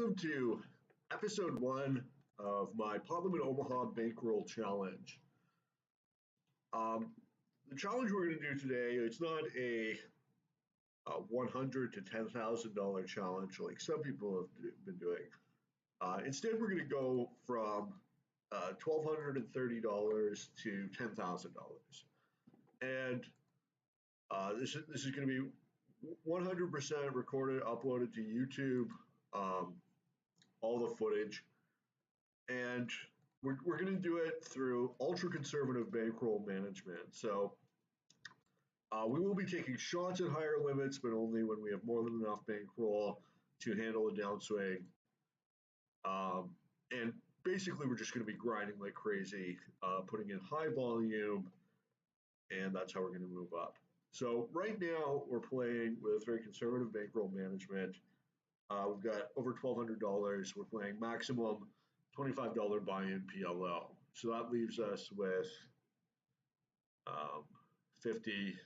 welcome to episode 1 of my Parliament Omaha Bankroll Challenge. The challenge we're going to do today, it's not a $100 to $10,000 challenge like some people have been doing. Instead, we're going to go from $1,230 to $10,000. And this is going to be 100% recorded, uploaded to YouTube, all the footage. And we're going to do it through ultra conservative bankroll management. So we will be taking shots at higher limits, but only when we have more than enough bankroll to handle a downswing. And basically, we're just going to be grinding like crazy, putting in high volume, and that's how we're going to move up. So right now, we're playing with very conservative bankroll management. We've got over $1,200. We're playing maximum $25 buy-in PLO. So that leaves us with 50,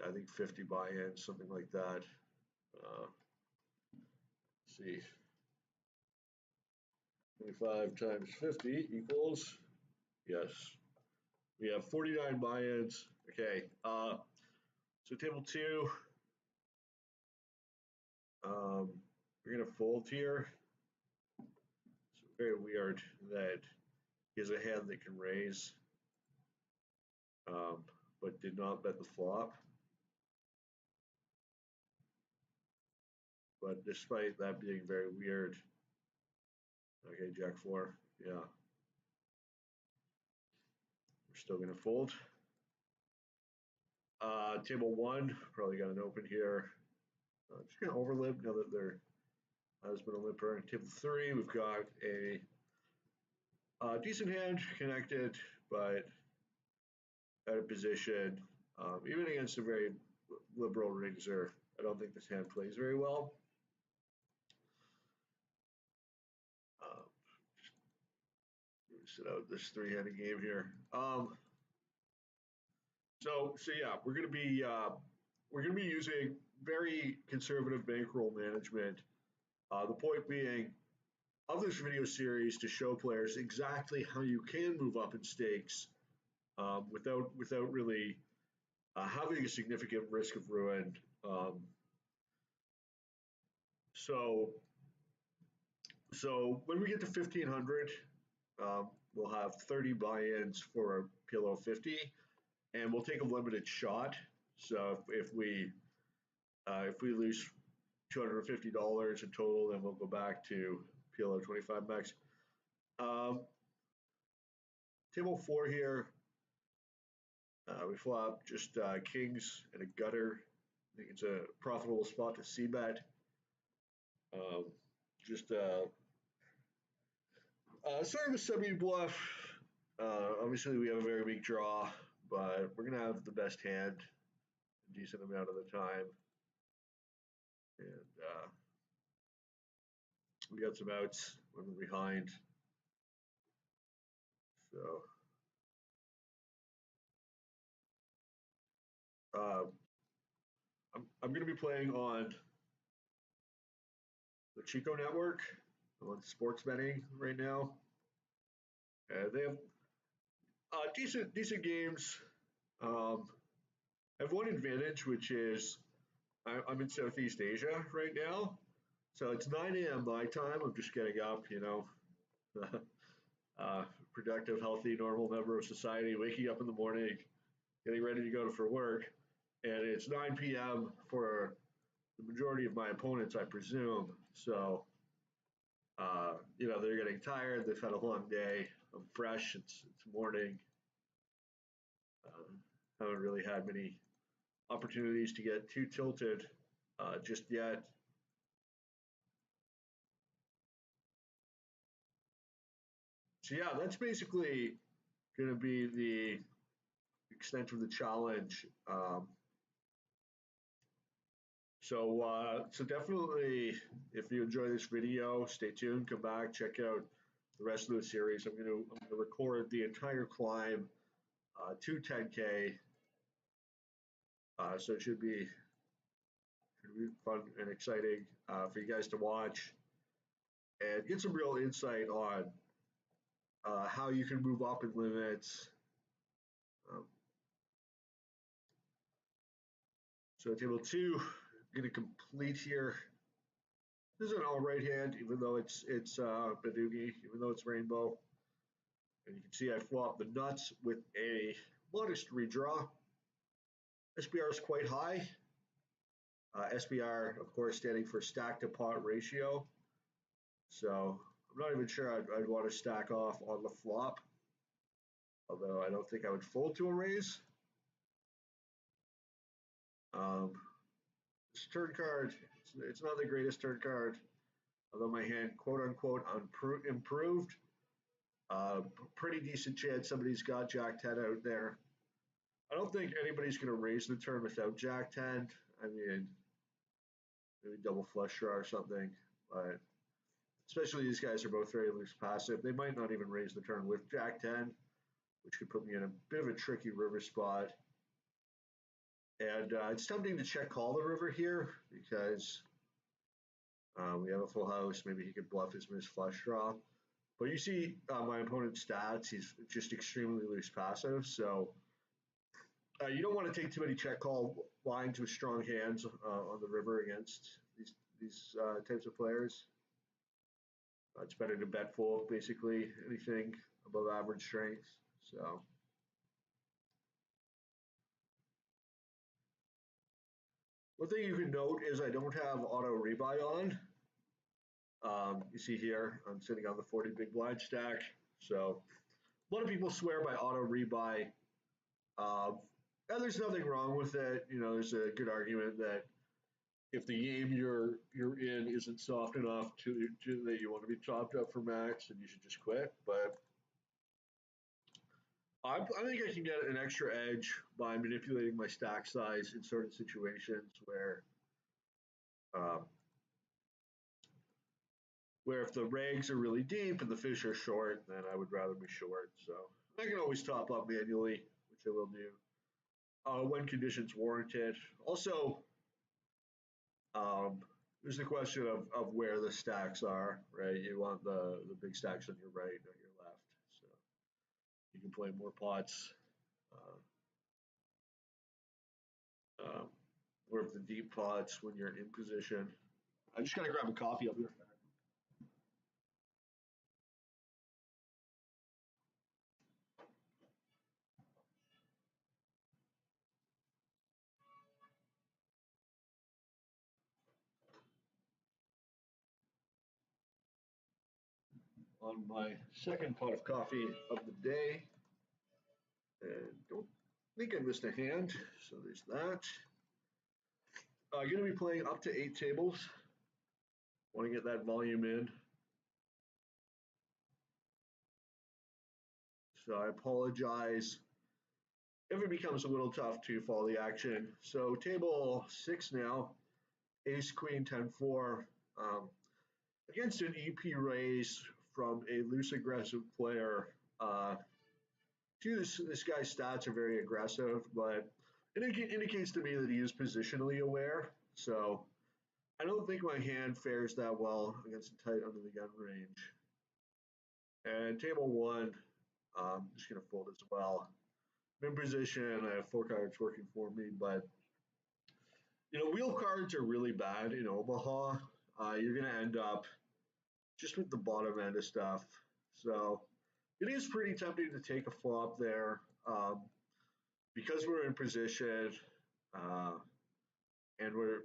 I think 50 buy-ins, something like that. Let's see, 25 times 50 equals, yes, we have 49 buy-ins. Okay, so table 2, we're going to fold here. So very weird that he has a hand that can raise, but did not bet the flop. But despite that being very weird, okay, Jack 4, yeah. We're still going to fold. Table 1, probably got an open here. Just going to overlimp now that there has been a limper. Table 3, we've got a decent hand connected, but out of position. Even against a very liberal raiser, I don't think this hand plays very well. Sit out this 3-handed game here. So yeah, we're gonna be using very conservative bankroll management. The point being of this video series to show players exactly how you can move up in stakes without really having a significant risk of ruin. So when we get to 1,500, we'll have 30 buy-ins for PLO 50, and we'll take a limited shot. So if we lose $250 in total, then we'll go back to PLO 25 max. Table 4 here, we flop just kings and a gutter. I think it's a profitable spot to c-bet. Sort of a semi-bluff. Obviously, we have a very big draw, but we're going to have the best hand a decent amount of the time. And we got some outs when we're behind. So I'm going to be playing on the Chico Network. I'm on sports betting right now. They have decent games. I have one advantage, which is I'm in Southeast Asia right now. So it's 9 a.m. my time. I'm just getting up, productive, healthy, normal member of society, waking up in the morning, getting ready to go for work. And it's 9 p.m. for the majority of my opponents, I presume. So, they're getting tired. They've had a long day. I'm fresh. It's morning. Haven't really had many opportunities to get too tilted just yet. So yeah, that's basically going to be the extent of the challenge. So definitely, if you enjoy this video, stay tuned, come back, check out the rest of the series. I'm going to record the entire climb to 10K. So it should be It'll be fun and exciting for you guys to watch and get some real insight on how you can move up in limits. Um, so table two, I'm going to complete here. This is an all right hand, even though it's Badoogie, even though it's rainbow. And you can see I flop the nuts with a modest redraw. SPR is quite high. SPR, of course, standing for stack to pot ratio. So I'm not even sure I'd want to stack off on the flop, although I don't think I would fold to a raise. This turn card, it's not the greatest turn card, although my hand quote unquote improved. Pretty decent chance somebody's got Jack 10 out there. I don't think anybody's going to raise the turn without Jack 10. I mean, maybe double flush draw or something, but especially these guys are both very loose passive. They might not even raise the turn with Jack 10, which could put me in a bit of a tricky river spot. And it's tempting to check call the river here because we have a full house. Maybe he could bluff his missed flush draw. But you see my opponent's stats, he's just extremely loose passive. So you don't want to take too many check call lines with strong hands on the river against these types of players. It's better to bet fold, basically, anything above average strength. So one thing you can note is I don't have auto rebuy on. You see here, I'm sitting on the 40 big blind stack. So a lot of people swear by auto rebuy. And there's nothing wrong with it. You know, there's a good argument that if the game you're in isn't soft enough to that you want to be chopped up for max, then you should just quit. But I think I can get an extra edge by manipulating my stack size in certain situations um, where if the regs are really deep and the fish are short, then I would rather be short. So I can always top up manually, which I will do when conditions warrant it. Also, there's the question of where the stacks are, right? You want the big stacks on your right, not your left. So you can play more pots. More of the deep pots when you're in position. I just gotta grab a coffee up here. On my second pot of coffee of the day. And don't think I missed a hand, so there's that. I'm going to be playing up to 8 tables. Want to get that volume in. So I apologize if it becomes a little tough to follow the action. So table 6 now, ace, queen, 10-4. Against an EP raise from a loose aggressive player. This guy's stats are very aggressive, but it indicates to me that he is positionally aware. So I don't think my hand fares that well against a tight under the gun range. And table 1, I'm just going to fold as well. I'm in position. I have 4 cards working for me, but wheel cards are really bad in Omaha. You're going to end up just with the bottom end of stuff. So it is pretty tempting to take a flop there because we're in position and we're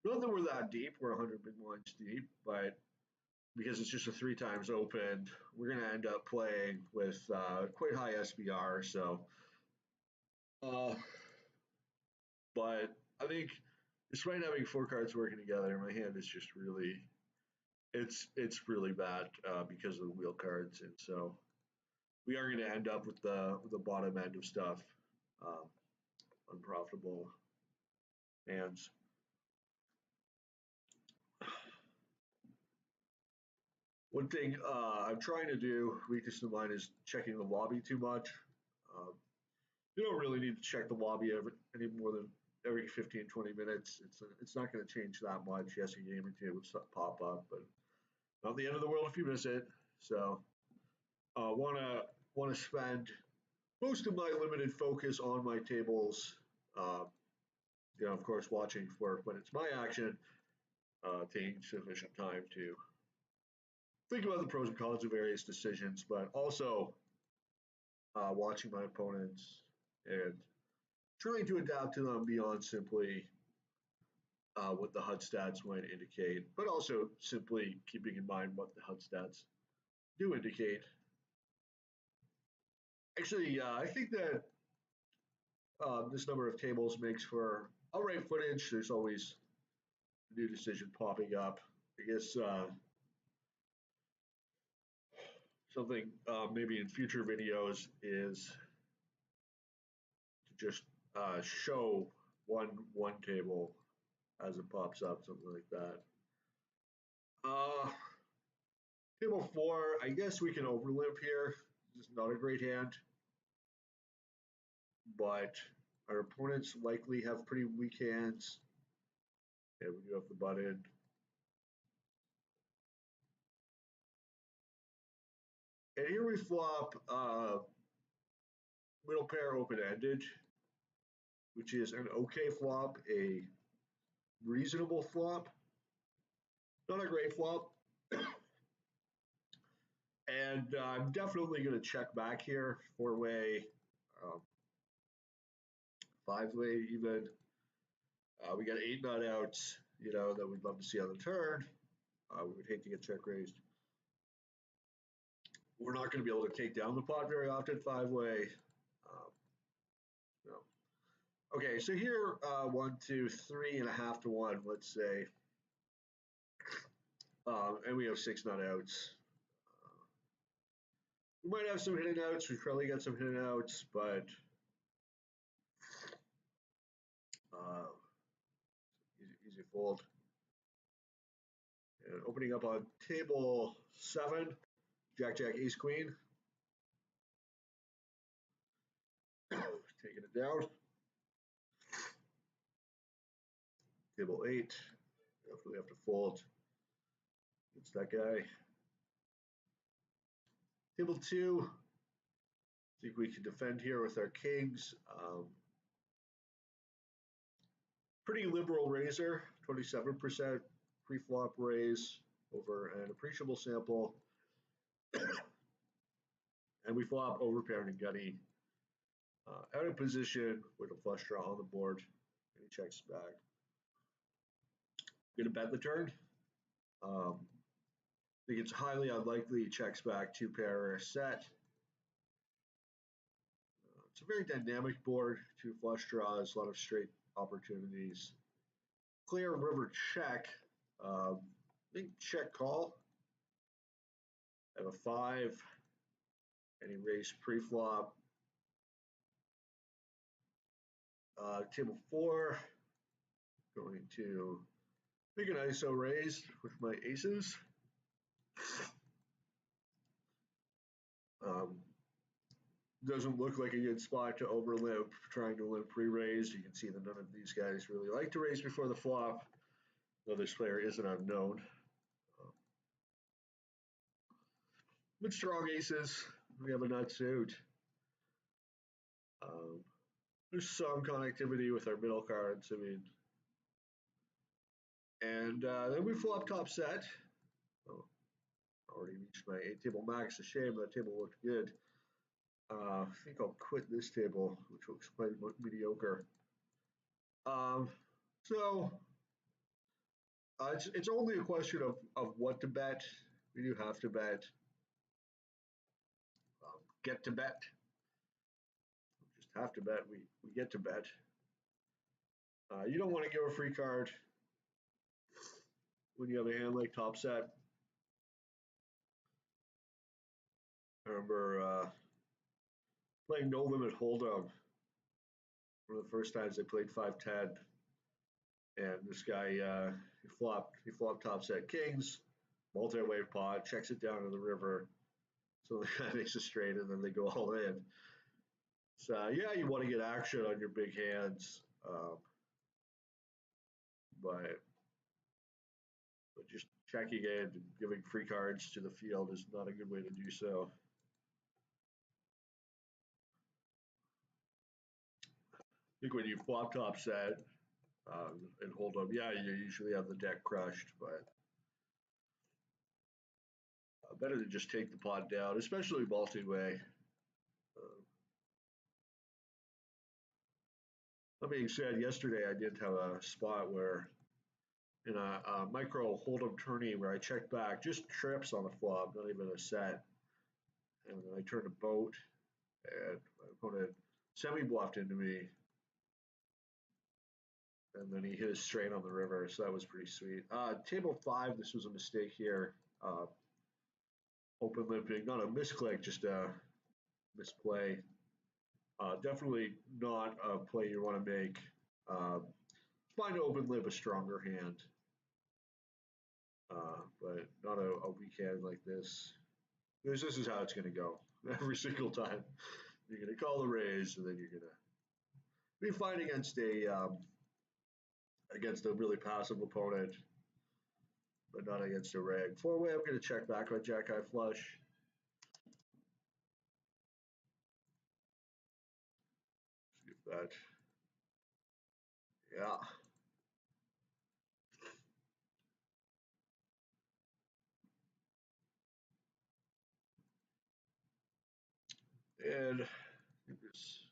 not that we're that deep. We're 100 big blinds deep, but because it's just a 3 times open, we're going to end up playing with quite high SBR. So, but I think despite having 4 cards working together, my hand is just really, it's really bad because of the wheel cards, and so we are going to end up with the bottom end of stuff, unprofitable hands. One thing I'm trying to do, weakness of mine, is checking the lobby too much. You don't really need to check the lobby any more than every 15, 20 minutes. It's not going to change that much. Yes, your gaming table will pop up, but not the end of the world if you miss it. So want to spend most of my limited focus on my tables. Uh, of course, watching for when it's my action, taking sufficient time to think about the pros and cons of various decisions, but also watching my opponents and trying to adapt to them beyond simply what the HUD stats might indicate, but also simply keeping in mind what the HUD stats do indicate. Actually, I think that this number of tables makes for all right footage. There's always a new decision popping up. I guess something maybe in future videos is to just show one table as it pops up, something like that. Table 4, I guess we can overlimp here. This is not a great hand, but our opponents likely have pretty weak hands. Yeah, we do have the button. And here we flop middle pair open-ended, which is an okay flop, a reasonable flop, not a great flop. And I'm definitely going to check back here, 4-way, 5-way even. We got 8 nut outs, that we'd love to see on the turn. We would hate to get check raised. We're not going to be able to take down the pot very often, 5-way. No. Okay, so here, 1, 2, 3.5 to 1, let's say. And we have 6 nut outs. We might have some hidden outs. We've probably got some hidden outs, but easy fold. And opening up on table 7, Jack, Jack, Ace, Queen. Taking it down. Table 8, definitely have to fold. It's that guy. Table 2, I think we can defend here with our kings. Pretty liberal raiser, 27% pre-flop raise over an appreciable sample. And we flop overpaired and gutty. Out of position with a flush draw on the board, and he checks back. Gonna bet the turn. I think it's highly unlikely he checks back 2-pair or a set. It's a very dynamic board, 2 flush draws, a lot of straight opportunities. Clear river check. I think check call. Have a 5, and he raised pre-flop. Table 4, going to make an ISO raise with my aces. Doesn't look like a good spot to overlimp, trying to limp pre-raise. You can see that none of these guys really like to raise before the flop, though this player is an unknown. With strong aces, we have a nut suit. There's some connectivity with our middle cards, and then we flop top set. Oh, already reached my 8-table max. A shame, that table looked good. I think I'll quit this table, which looks quite mediocre. So it's only a question of what to bet. We do have to bet. Get to bet. We just have to bet. We get to bet. You don't want to give a free card when you have a hand like top set. I remember playing No Limit Hold'em. One of the first times I played 5-10, and this guy he flopped top set kings, multi-wave pot, checks it down to the river. So the guy makes a straight, and then they go all in. So yeah, you want to get action on your big hands. but just checking in and giving free cards to the field is not a good way to do so. I think when you flop top set and hold up, yeah, you usually have the deck crushed, but better to just take the pot down, especially multi-way. That being said, yesterday I did have a spot where in a micro hold'em tourney where I checked back, just trips on the flop, not even a set, and I turned a boat, and my opponent semi-bluffed into me, and then he hit his straight on the river, so that was pretty sweet. Table 5, this was a mistake here. Open limping, not a misclick, just a misplay. Definitely not a play you want to make. Fine to open limp a stronger hand, but not a weak hand like this. This is how it's going to go every single time. You're going to call the raise, and then you're going to be fine against a really passive opponent, but not against a reg. Four-way, I'm going to check back on Jack High Flush. See if that, yeah. And this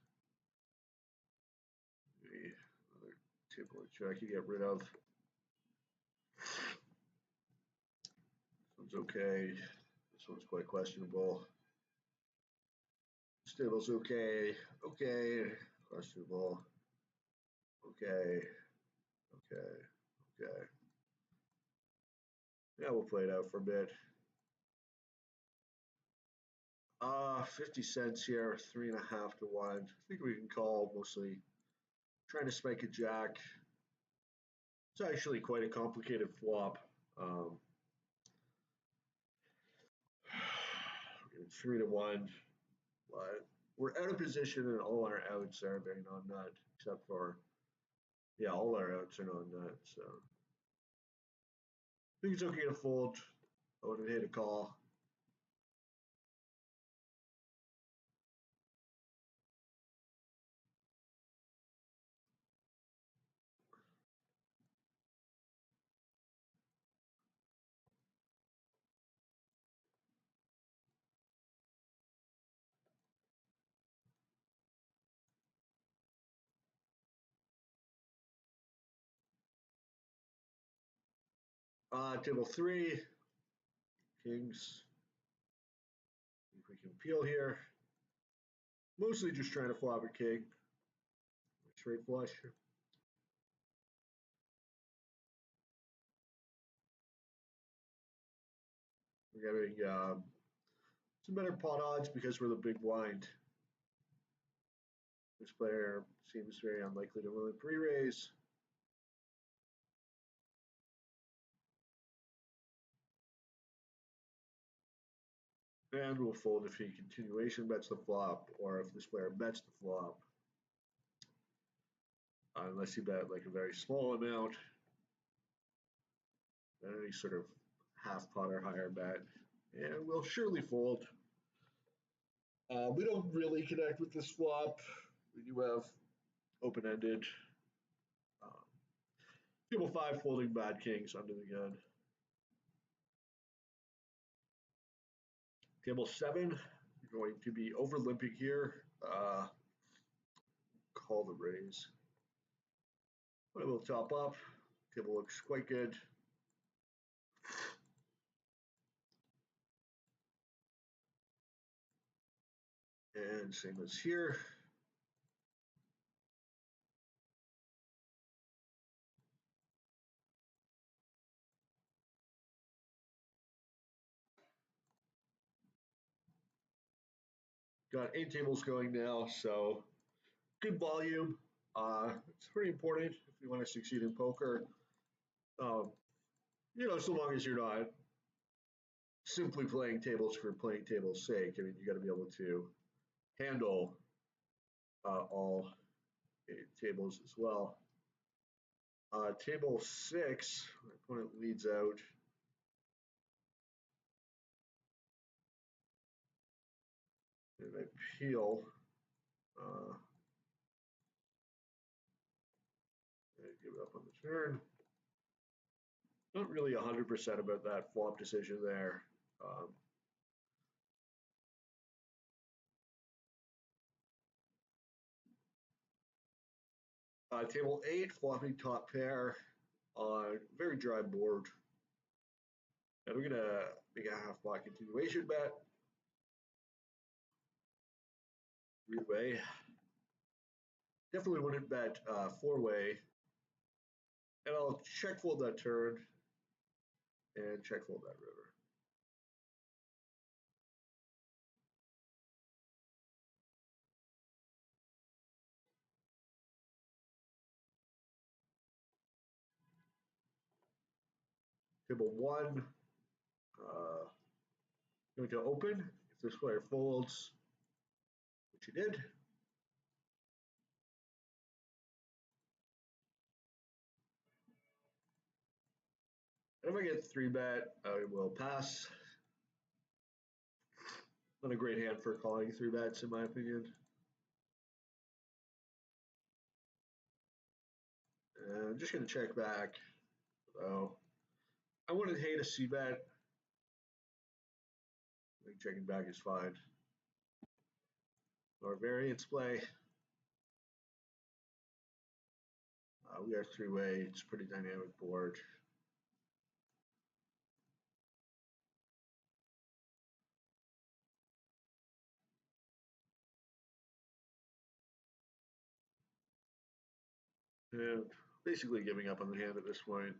another table check you get rid of. This one's okay. This one's quite questionable. This table's okay. Okay. Questionable. Okay. Okay. Okay. Yeah, we'll play it out for a bit. 50 cents here, 3.5 to 1. I think we can call mostly trying to spike a jack. It's actually quite a complicated flop. 3 to 1, but we're out of position and all our outs are very non-nut, except for, yeah, all our outs are non-nut, so. I think it's okay to fold. I would have hit a call. Table 3, kings. See if we can peel here. Mostly just trying to flop a king. Straight flush. We're getting some better pot odds because we're the big blind. This player seems very unlikely to win a pre-raise. And we'll fold if he continuation bets the flop, or if this player bets the flop. Unless he bet like a very small amount, then any sort of half pot or higher bet, and we'll surely fold. We don't really connect with this flop. We do have open-ended. Table 5 folding bad kings under the gun. Table 7, we're going to be over limping here. Call the raise. But it will top up. Table looks quite good. And same as here. Got 8 tables going now, so good volume. It's pretty important if you want to succeed in poker. So long as you're not simply playing tables for playing tables' sake. I mean, you got to be able to handle all 8 tables as well. Table 6, my opponent leads out. And I peel. And give it up on the turn. Not really 100% about that flop decision there. Table 8, flopping top pair on very dry board. And we're going to make a half pot continuation bet. Three-way. Definitely wouldn't bet four-way. And I'll check fold that turn and check fold that river. Table 1, going to open. If this player folds, which he did. If I get 3-bet, I will pass. Not a great hand for calling 3-bets, in my opinion. And I'm just going to check back. So I wouldn't hate a C-bet. I think checking back is fine. Our variance play. We are three-way. It's a pretty dynamic board. And basically giving up on the hand at this point.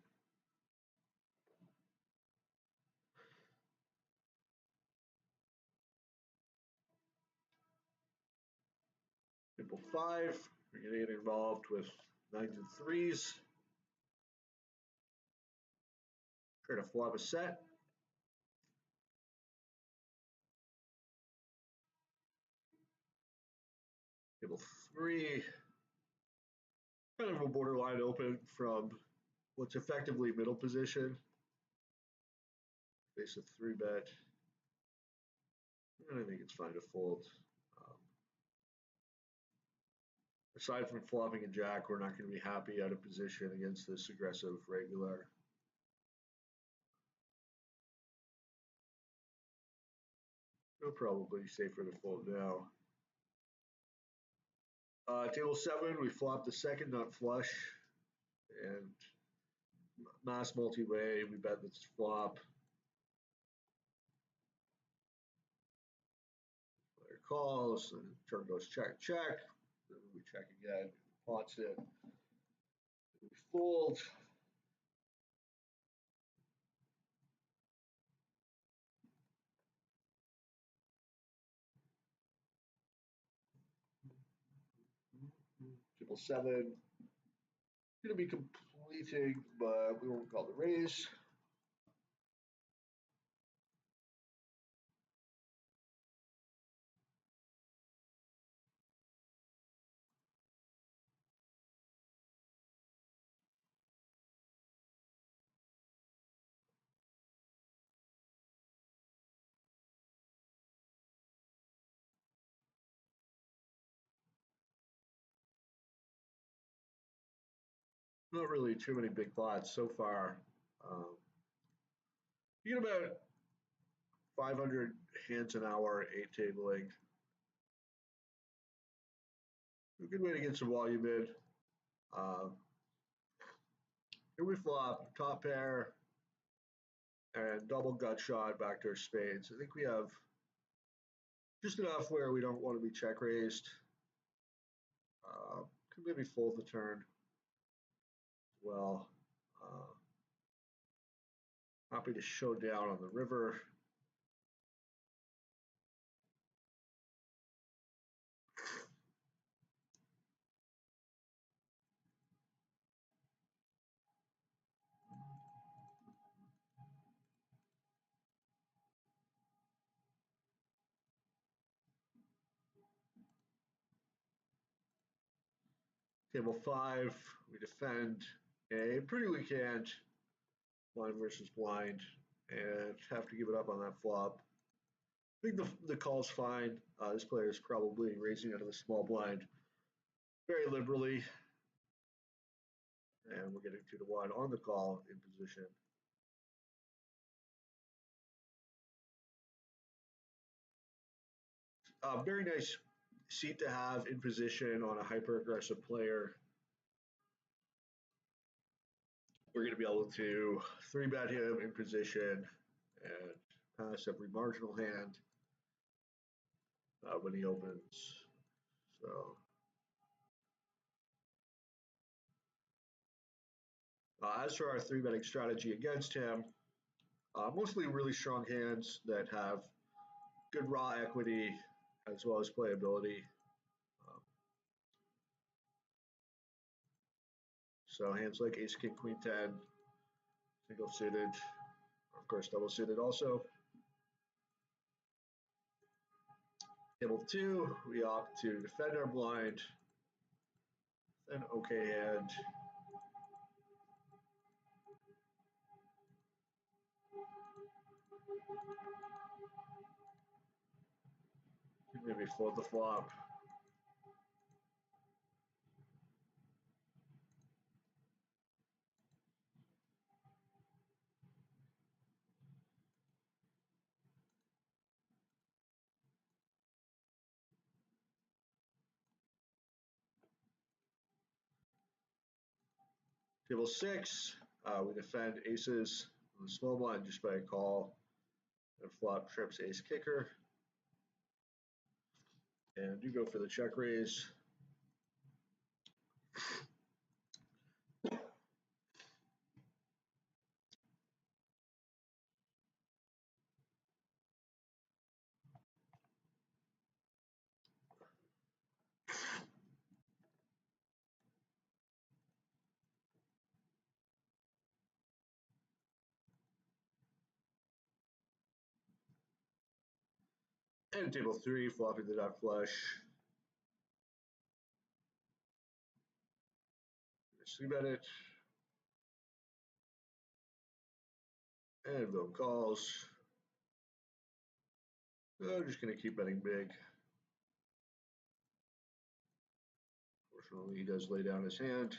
Table 5, we're going to get involved with 9s and 3s. Try to flop a set. Table 3, kind of a borderline open from what's effectively middle position. Face a 3-bet. And I think it's fine to fold. Aside from flopping a jack, we're not going to be happy out of position against this aggressive regular. So probably safer to fold now. Table 7, we flopped the second nut flush, and mass multi-way, we bet this flop. Player calls, and turn goes check, check. Then we check again, pots it. We fold. Table 7, going to be completing, but we won't call the raise. Not really too many big pots so far. You get about 500 hands an hour, 8 tabling. A good way to get some volume in. Here we flop, top pair, and double gut shot, backdoor spades. I think we have just enough where we don't want to be check raised. Could maybe fold the turn as well. Happy to show down on the river. Table 5, we defend. a pretty weak hand, blind versus blind, and have to give it up on that flop. I think the call's fine. This player is probably raising out of the small blind very liberally, and we're getting 2-1 on the call in position. Very nice seat to have in position on a hyper aggressive player. We're going to be able to 3-bet him in position and pass every marginal hand when he opens. So as for our 3-betting strategy against him, mostly really strong hands that have good raw equity as well as playability. So hands like ace, king, queen, 10, single suited, of course double suited also. Table 2, we opt to defend our blind, an okay hand. Maybe fold the flop. Table 6, we defend aces on the small blind just by a call, and flop trips ace kicker. And do go for the check raise. And table 3, flopping the nut flush. C-bet it. And villain calls. I'm just going to keep betting big. Fortunately, he does lay down his hand.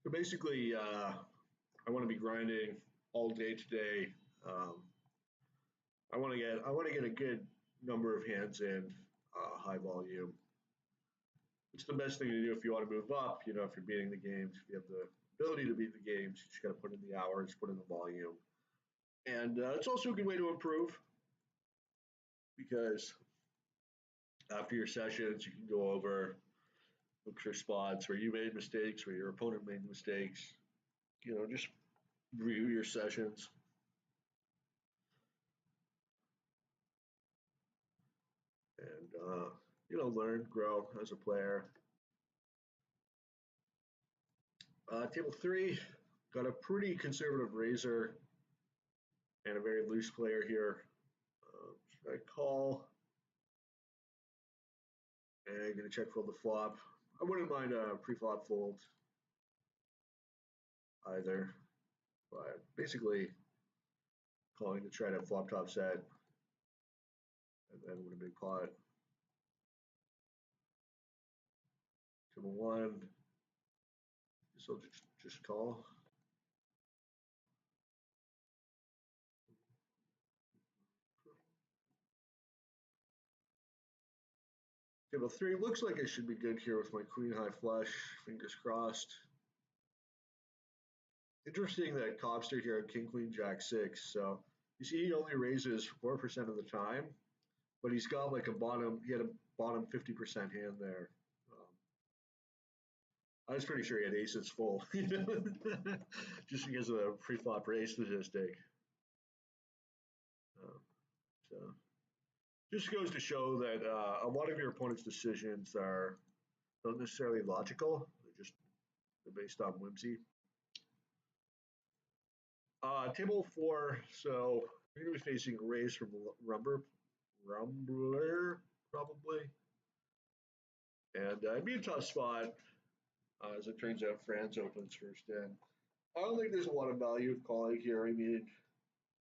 So basically, I want to be grinding all day today. I want to get a good number of hands in, high volume. It's the best thing to do if you want to move up. You know, if you're beating the games, if you have the ability to beat the games, you just got to put in the hours, put in the volume, and it's also a good way to improve because after your sessions, you can go over, look for spots where you made mistakes, where your opponent made mistakes. You know, just review your sessions. And you know, learn, grow as a player. Table 3, got a pretty conservative raiser and a very loose player here. Should I call? And I'm going to check fold the flop. I wouldn't mind a pre-flop fold either, but basically calling to try to flop top set and then with a big pot. Table 1, so just call. Table 3 looks like I should be good here with my queen high flush, fingers crossed. Interesting that Cobster here at king queen jack 6. So you see he only raises 4% of the time, but he's got like he had a bottom 50% hand there. I was pretty sure he had aces full, just because of the pre-flop raise statistic. So Just goes to show that a lot of your opponent's decisions are not necessarily logical. They're based on whimsy. Table 4. So we're going to be facing a raise from Rumbler probably, and it'd be a tough spot. As it turns out, France opens first in. I don't think there's a lot of value of calling here. I mean,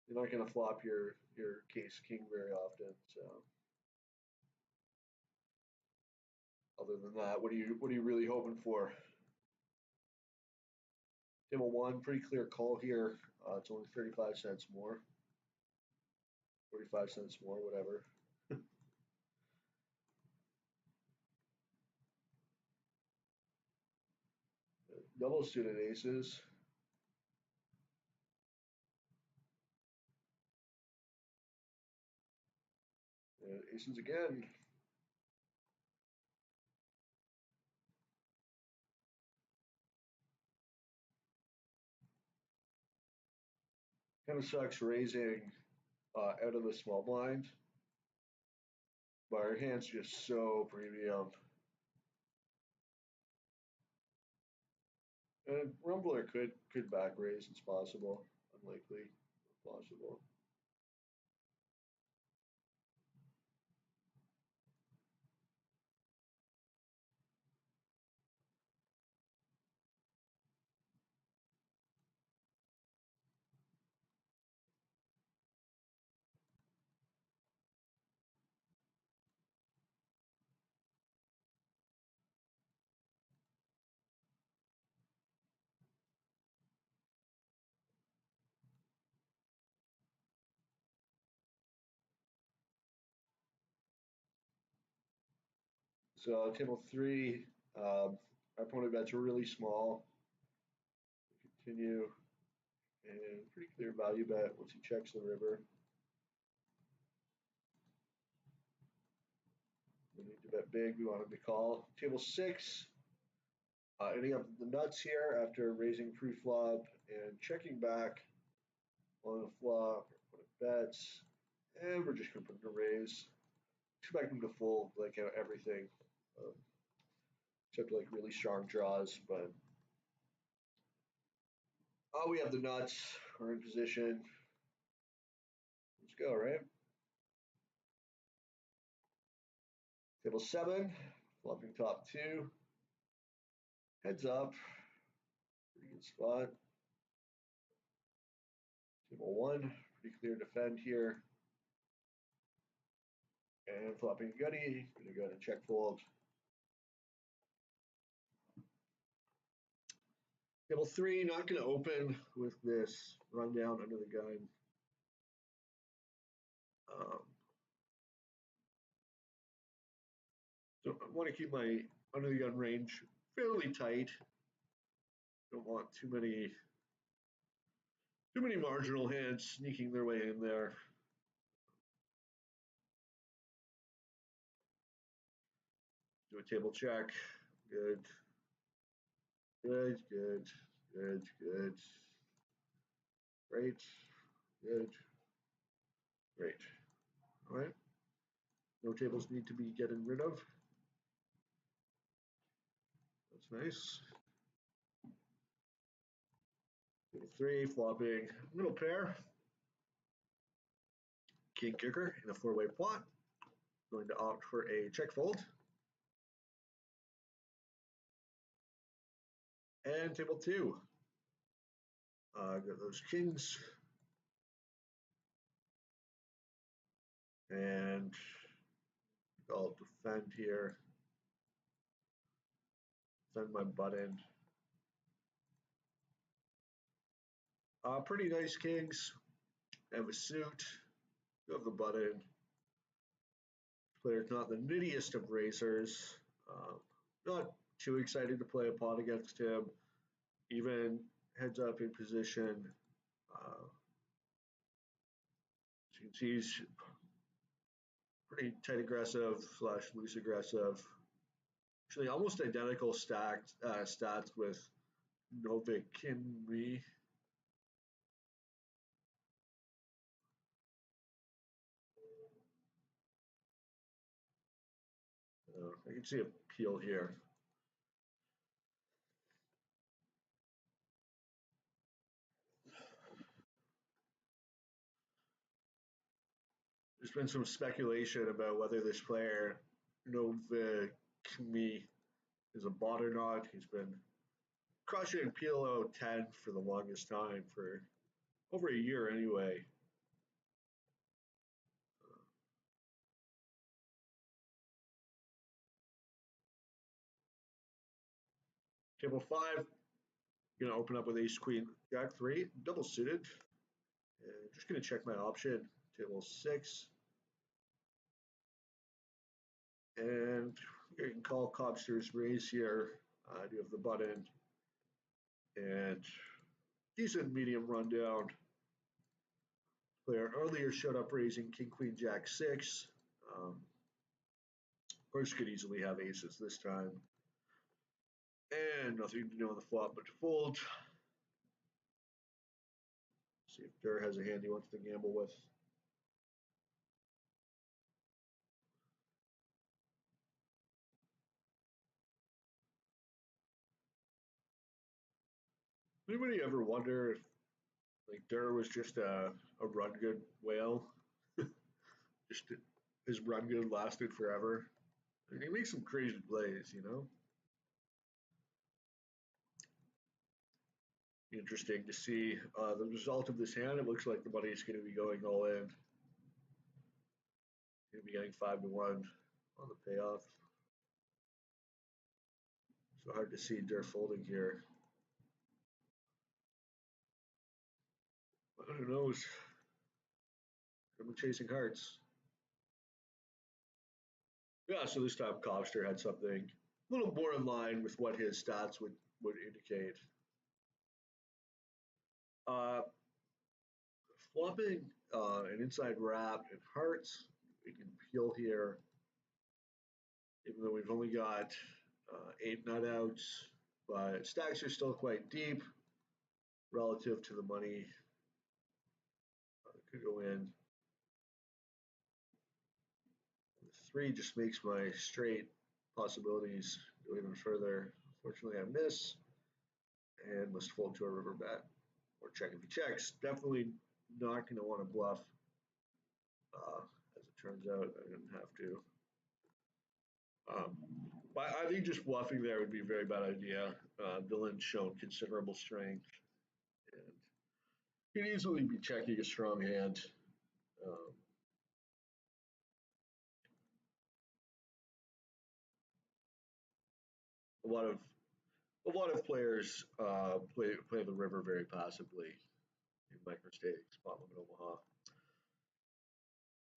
you're not going to flop your case king very often. So, other than that, what are you really hoping for? Table 1, pretty clear call here. It's only 35 cents more, 45 cents more, whatever. Double suited aces. And aces again. Kind of sucks raising out of the small blind, but our hand's just so premium. And Rumbler could back raise. It's possible, unlikely, possible. So table 3, our opponent bets are really small. Continue, and pretty clear value bet once he checks the river. We need to bet big. We want him to call. Table 6, ending up the nuts here after raising pre-flop and checking back on the flop. Bets, and we're just going to put him to raise. Expect him to fold like everything, um, except like really strong draws. But we have the nuts. We're in position. Let's go, right? Table 7, flopping top 2. Heads up. Pretty good spot. Table 1, pretty clear defend here. And flopping gutty, gonna go ahead and check fold. Table 3, not gonna open with this rundown under the gun. So I want to keep my under the gun range fairly tight. Don't want too many marginal hands sneaking their way in there. Do a table check. Good. Good, good, good, good. Great. Good. Great. All right. No tables need to be getting rid of. That's nice. Table 3, flopping middle pair. King kicker in a 4-way pot. Going to opt for a check fold. And table 2. Got those kings. And I'll defend here. Defend my button. Pretty nice kings. Have a suit. You have the button. Player's not the nittiest of racers. Not too excited to play a pot against him. Even heads up in position. As you can see, he's pretty tight aggressive / loose aggressive. Actually, almost identical stats with Novik Kinry. I can see a peel here. There's been some speculation about whether this player, Novakmi, is a bot or not. He's been crushing PLO 10 for the longest time, for over a year anyway. Table 5, going to open up with ace, queen, jack 3, double suited. And just going to check my option. Table 6. And you can call Cobster's raise here. I do have the button. And decent medium rundown. Player earlier showed up raising king, queen, jack 6. Of course, could easily have aces this time. And nothing to do on the flop but to fold. See if Durr has a hand he wants to gamble with. Anybody ever wonder if like Durr was just a run good whale? Just his run good lasted forever. I mean, he makes some crazy plays, you know. Interesting to see the result of this hand. It looks like the money is going to be going all in. Going to be getting 5-1 on the payoff. So hard to see Durr folding here. But who knows? I'm chasing hearts. Yeah, so this time Cobster had something a little more in line with what his stats would indicate. Flopping an inside wrap in hearts. We can peel here, even though we've only got 8 nut outs, but stacks are still quite deep relative to the money. Could go in. The 3 just makes my straight possibilities go even further. Unfortunately, I miss and must fold to a river bet or check if he checks. Definitely not going to want to bluff. As it turns out, I didn't have to. But I think just bluffing there would be a very bad idea. Dylan's shown considerable strength, and he'd easily be checking a strong hand. A lot of players play the river very passively in microstate spot limit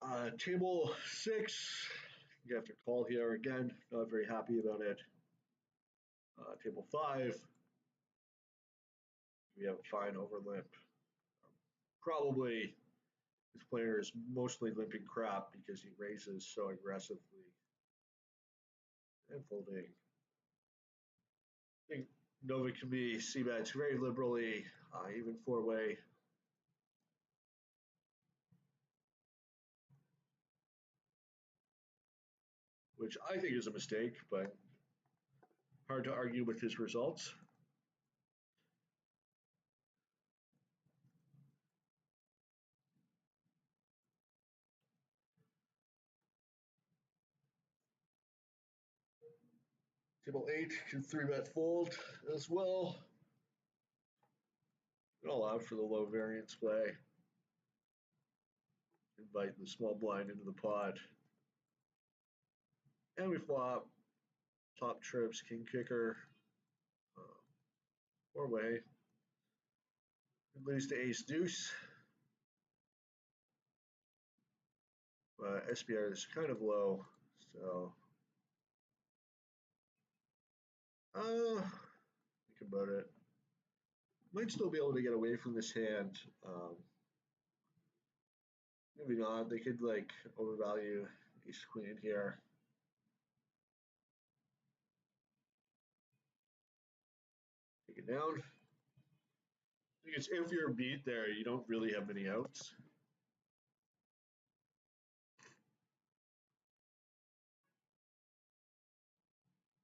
Omaha. Table 6, you have to call here again. Not very happy about it. Table 5, we have a fine over limp. Probably this player is mostly limping crap because he raises so aggressively and folding. I think Nova can be c-bets very liberally, even 4-way. Which I think is a mistake, but hard to argue with his results. Table 8 can 3-bet fold as well. Allow for the low variance play. Invite the small blind into the pot. And we flop top trips, king kicker, 4-way. It leads to ace deuce. But SPR is kind of low, so think about it. Might still be able to get away from this hand. Maybe not. They could like overvalue ace queen here. Take it down. I think it's if you're beat there, you don't really have many outs.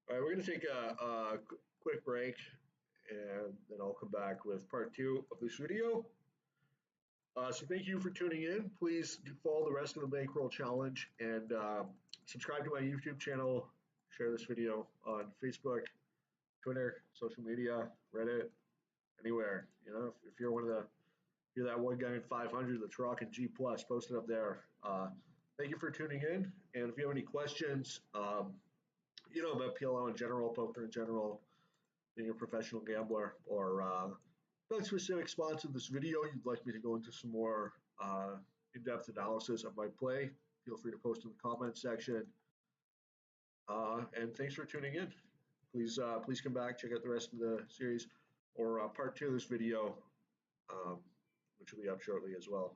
All right, we're going to take a quick break, and then I'll come back with part 2 of this video. So thank you for tuning in. Please follow the rest of the Bankroll Challenge and subscribe to my YouTube channel. Share this video on Facebook, Twitter, social media, Reddit, anywhere. You know, if you're you're that one guy in 500 that's rocking G plus, post it up there. Thank you for tuning in. And if you have any questions, about PLO in general, poker in general, being a professional gambler, or about specific spots in this video you'd like me to go into some more in-depth analysis of my play, feel free to post in the comment section. And thanks for tuning in. Please come back, check out the rest of the series, or part 2 of this video, which will be up shortly as well.